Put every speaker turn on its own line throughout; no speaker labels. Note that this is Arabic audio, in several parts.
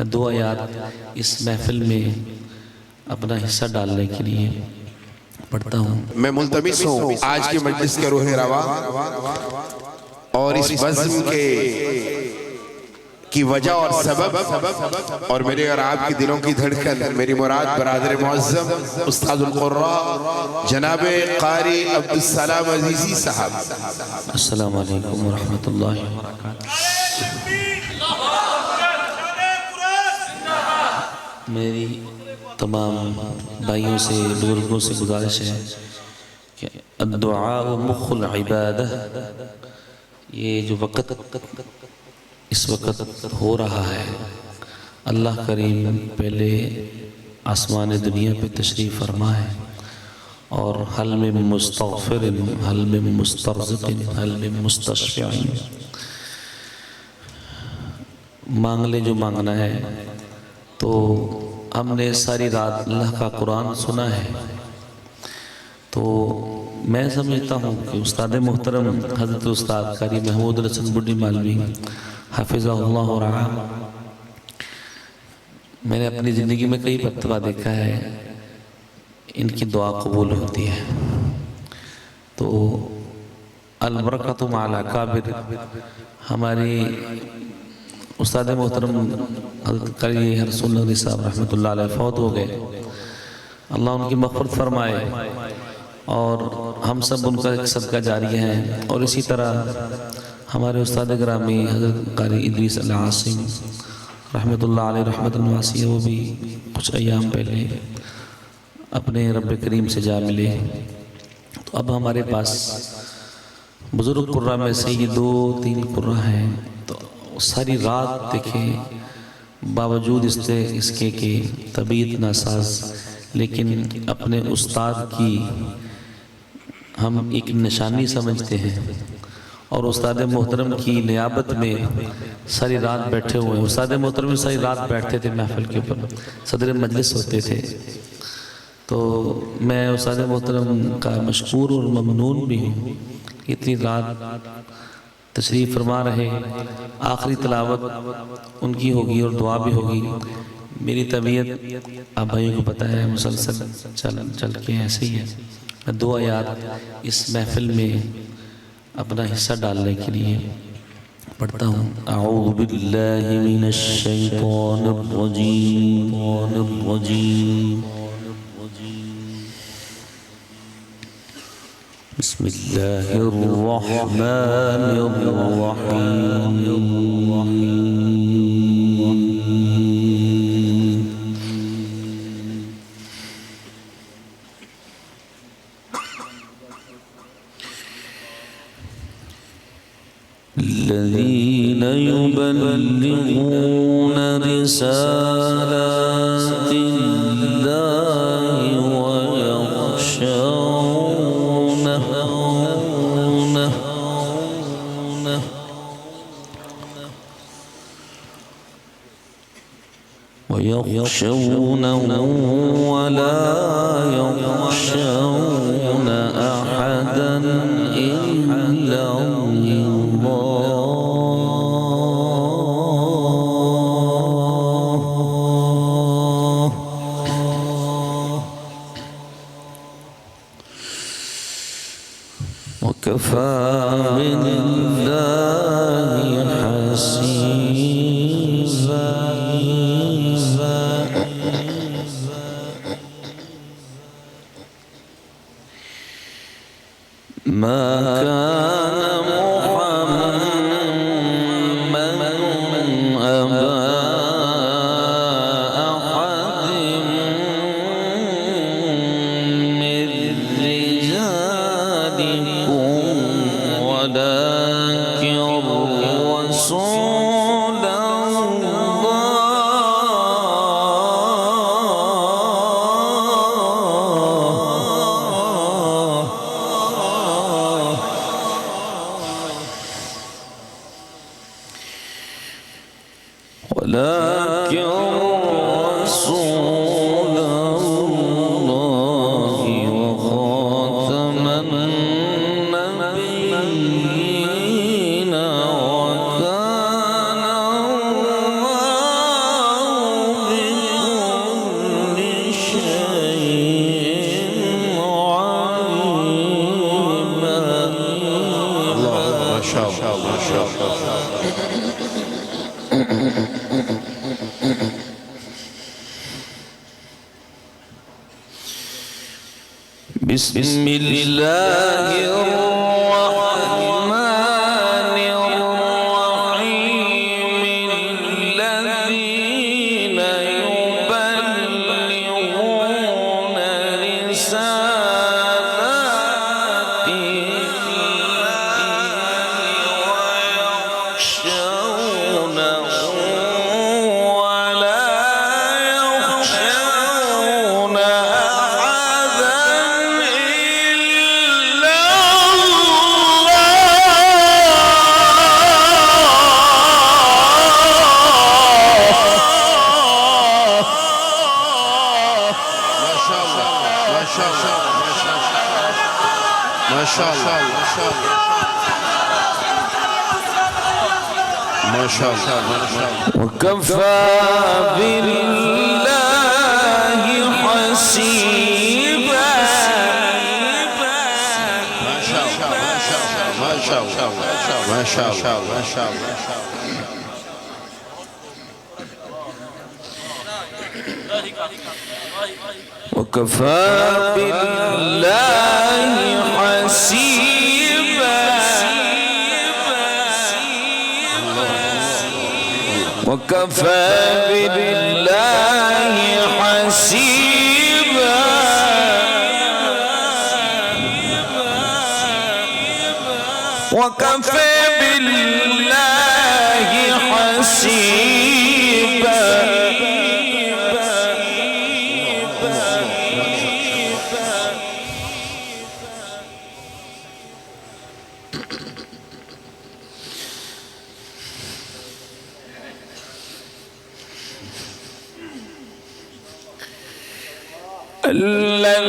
میں 2 آیات اس محفل میں اپنا حصہ ڈالنے کے لیے پڑھتا ہوں۔
میں ملتمس ہوں آج کی مجلس کے روح رواں اور اس بزم کی وجہ اور سبب اور میرے اور آپ کی دلوں کی دھڑکن میری مراد برادر معظم استاد القراء جناب قاری عبدالسلام عزیزی صاحب۔
السلام علیکم ورحمۃ اللہ وبرکاتہ۔ میری تمام بھائیوں سے بزرگوں سے گزارش ہے کہ الدعاء مخ العبادہ، یہ جو وقت اس وقت ہو رہا ہے، اللہ کریم پہلے آسمان دنیا پہ تشریف فرما ہے اور حل من مستغفر حل من مسترزق حل من مستشفع، مانگ لے جو مانگنا ہے۔ تو ہم نے ساری رات اللہ کا قرآن سنا ہے، تو میں سمجھتا ہوں کہ استاد محترم حضرت استاد قاری محمود الحسن بڈھی مالوی حفظہ اللہ و رعاہ، میں نے اپنی زندگی میں کئی مرتبہ دیکھا ہے ان کی دعا قبول ہوتی ہے۔ تو البرکۃ مع الاکابر، ہماری استاد محترم حضرت قاری رسول اللہ صاحب رحمۃ اللہ علیہ فوت ہو گئے، اللہ ان کی مغفرت فرمائے اور ہم سب ان کا ایک صدقہ جاریہ ہیں۔ اور اسی طرح ہمارے استاد گرامی حضرت قاری ادریس العاصم رحمۃ اللہ علیہ رحمۃ واسعہ، وہ بھی کچھ ایام پہلے اپنے رب کریم سے جا ملے۔ تو اب ہمارے پاس بزرگ قرہ میں سے یہ 2-3 قرہ ہیں، تو ساری رات دیکھیں باوجود اس کے کہ طبیعت ناساز، لیکن اپنے استاد کی ہم ایک نشانی سمجھتے ہیں اور استاد محترم کی نیابت میں ساری رات بیٹھے ہوئے ہیں۔ استاد محترم ساری رات بیٹھتے تھے محفل کے اوپر، صدر مجلس ہوتے تھے۔ تو میں استاد محترم کا مشکور اور ممنون بھی ہوں، اتنی رات تشریف فرما رہے، آخری تلاوت ان کی ہوگی اور دعا بھی ہوگی۔ میری طبیعت آپ بھائیوں کو پتہ ہے مسلسل چل کے ایسے ہی ہے۔ میں 2 آیات اس محفل میں اپنا حصہ ڈالنے کے لیے پڑھتا ہوں۔ اعوذ باللہ من الشیطان الرجیم، بسم اللہ الرحمن الرحیم۔ الذين يبلغون رسالات الله ويخشونه ولا يخشون أحدا إلا وكفى بالله حسيبا۔ ما كان محمد أبا أحد من رجالكم ولكن رسول الله وخاتم النبيين وكان الله بسم الله الرحمن الرحيم الذين يبلغون رسالات ويخشونه ولا يخشون
ما شاء الله ما شاء الله
وكفى بالله حسيبا
ما شاء الله ما شاء الله
وكفى بالله حسيبا وكفى بالله حسيبا وكفى بالله حسيبا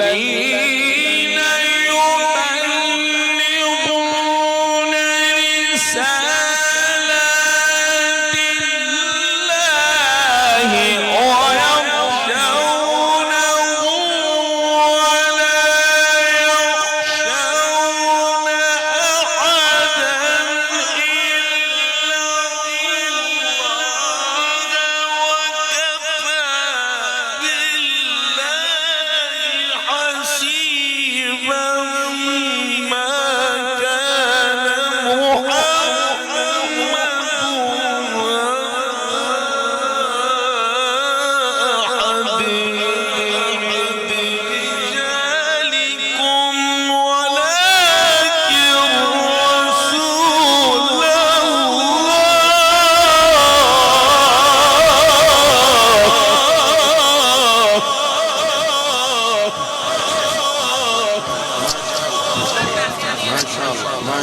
الذين يبلغون رسالات الله ويخشونه ولا يخشون أحدا إلا
ما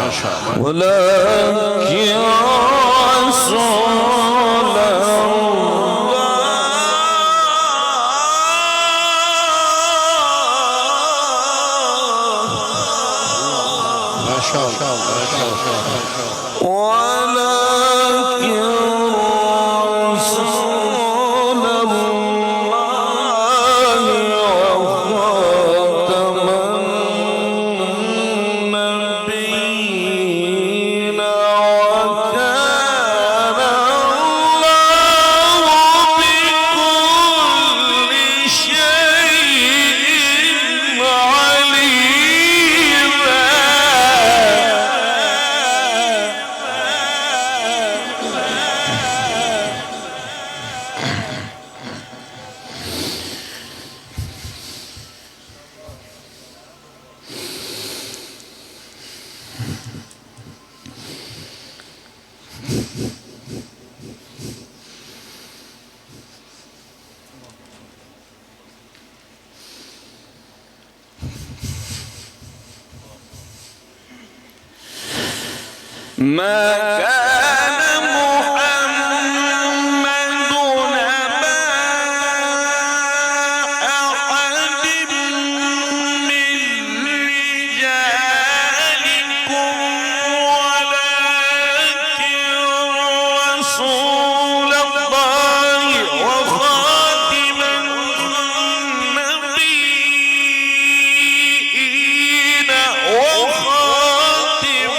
شاء الله
ولكن رسول
ما شاء الله
ولكن رسول الله وخاتم النبيين وكان الله بكل شيء عليما ما كان محمد أبا أحد من رجالكم ولكن رسول الله وخاتم النبيين وخاتم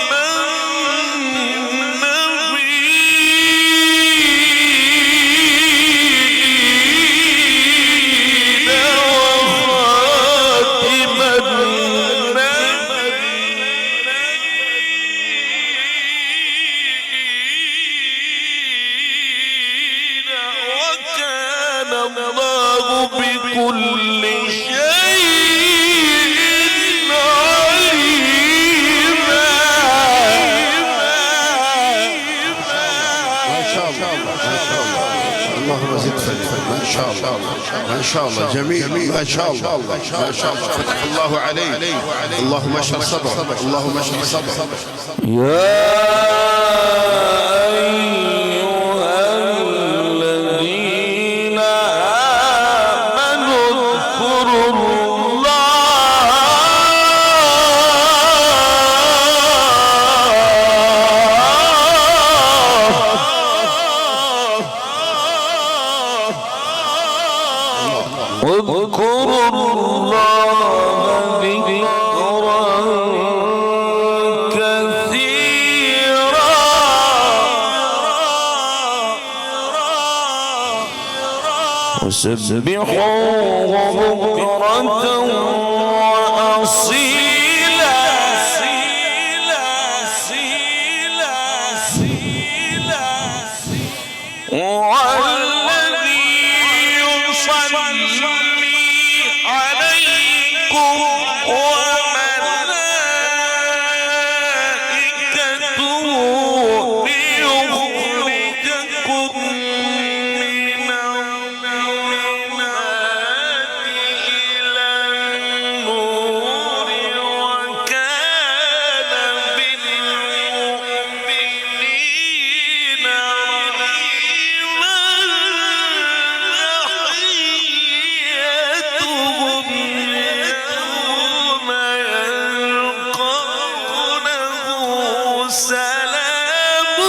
ما شاء الله ما شاء الله جميل ما شاء الله ما شاء الله فتح الله عليك اللهم اشرح صدرك اللهم اشرح صدرك
واذكروا الله ذكرا كثيرا وسبحوه بكرة وأصيلا والذي يصلي عليكم وملائكته ليخرجكم من الظلمات إلى النور وكان بالمؤمنين رحيما تحيتهم يوم يلقونه سلام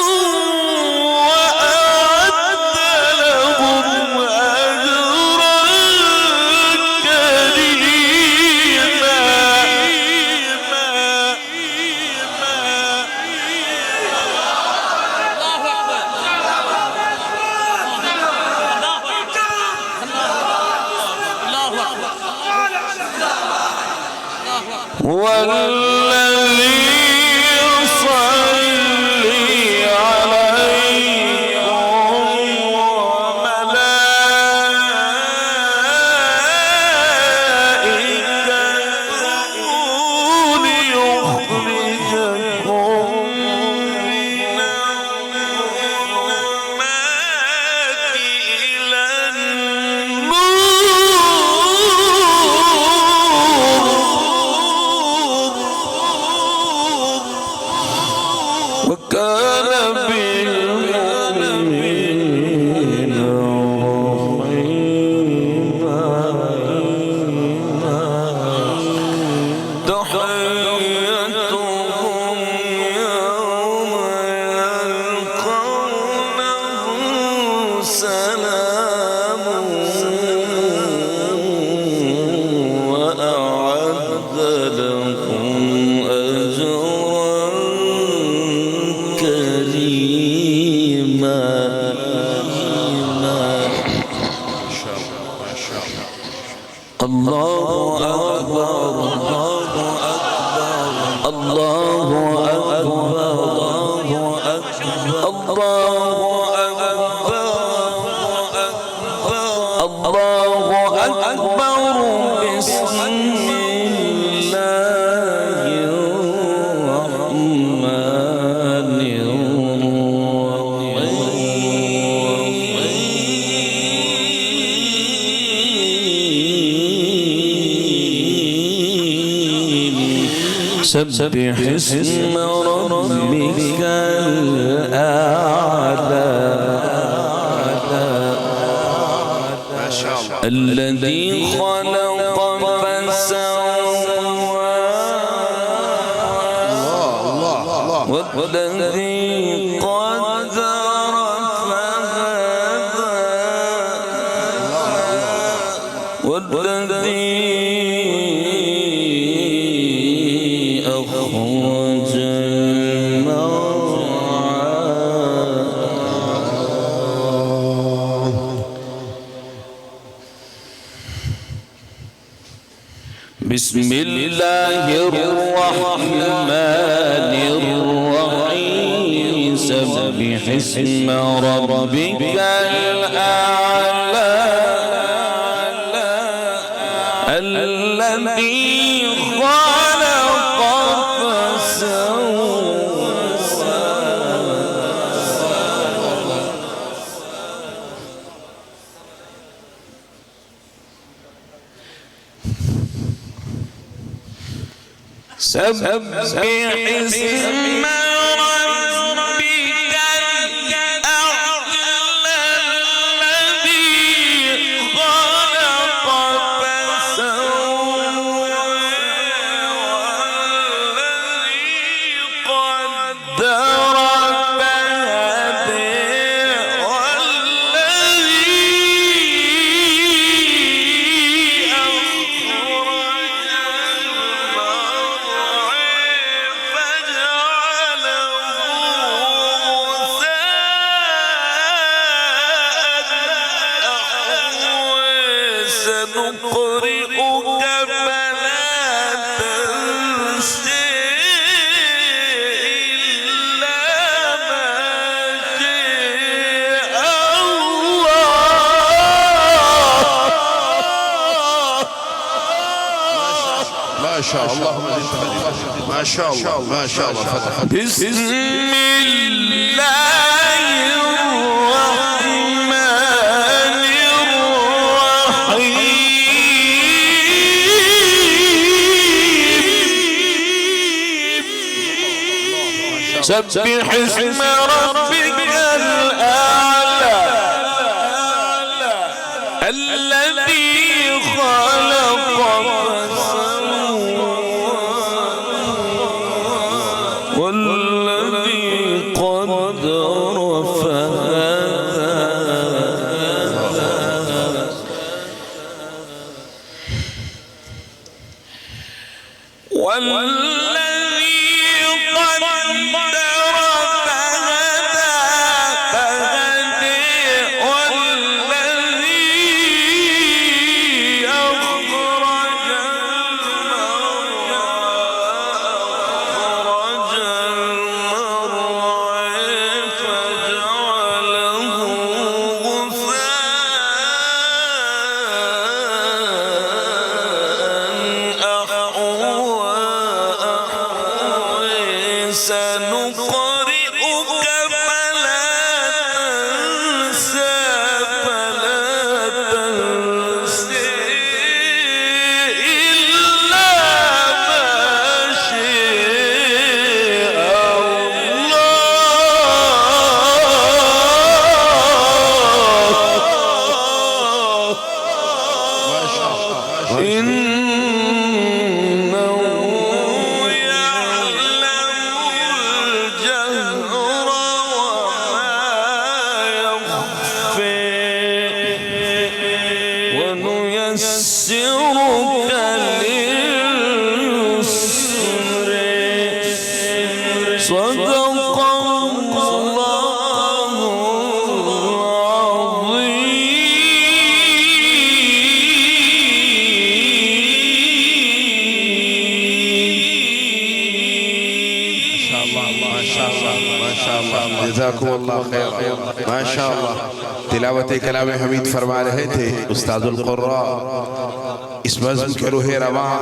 وأعد لهم أجرا كريما والذي يصلي عليكم وملائكته ليخرجكم من الظلمات إلى النور وكان بالمؤمنين رحيما تحيتهم يوم يلقونه سلام وأعد لهم أجرا كريما الله أكبر الله أكبر الله أكبر بسم الله الرحمن الرحيم سبح اسم ربك الأعلى
ما شاء الله
الذي خلق فسوى والذي قدر فهدى والذي أخرج بسم الله الرحمن الرحيم سبح اسم ربك الأعلى الذي خلق فسوى سبح اسم ربك الأعلى الذي خلق فسوى والذي قدر فهدى والذي سنقرئك فلا تنسى إلا ما شاء الله.
ما شاء الله ما شاء الله ما شاء الله فتحت.
بسم الله الرحمن الرحيم. سبح اسم ربك الأعلى الذي خلق فسوى والذي قدر فهدى والذي قدر فهدى والذي أخرج المرعى فجعله غثاء أحوى. سنقرئك فلا تنسى إلا ما شاء الله. إنه يعلم الجهر وما يخفي ونيسرك لليسر. صدق الله
जज़ाकुम अल्लाह खैर। माशा अल्लाह तिलावत कलाम हमीद फरमा रहे थे उस्तादुल क़ुर्रा इस बज़्म के रूह रवां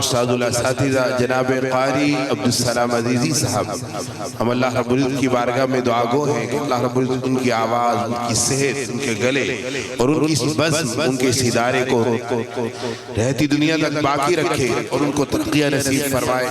उस्तादुल असातिज़ा जनाब क़ारी अब्दुस्सलाम अज़ीज़ी साहब। हम अल्लाह रब्बुल इज़्ज़त की बारगाह में दुआगो हैं कि अल्लाह रब्बुल इज़्ज़त उनकी आवाज़, उनकी सेहत, उनके गले और उनकी इस बज़्म, उनके इस इदारे को रहती दुनिया तक बाकी रखे और उनको तरक्कियाँ नसीब फरमाए।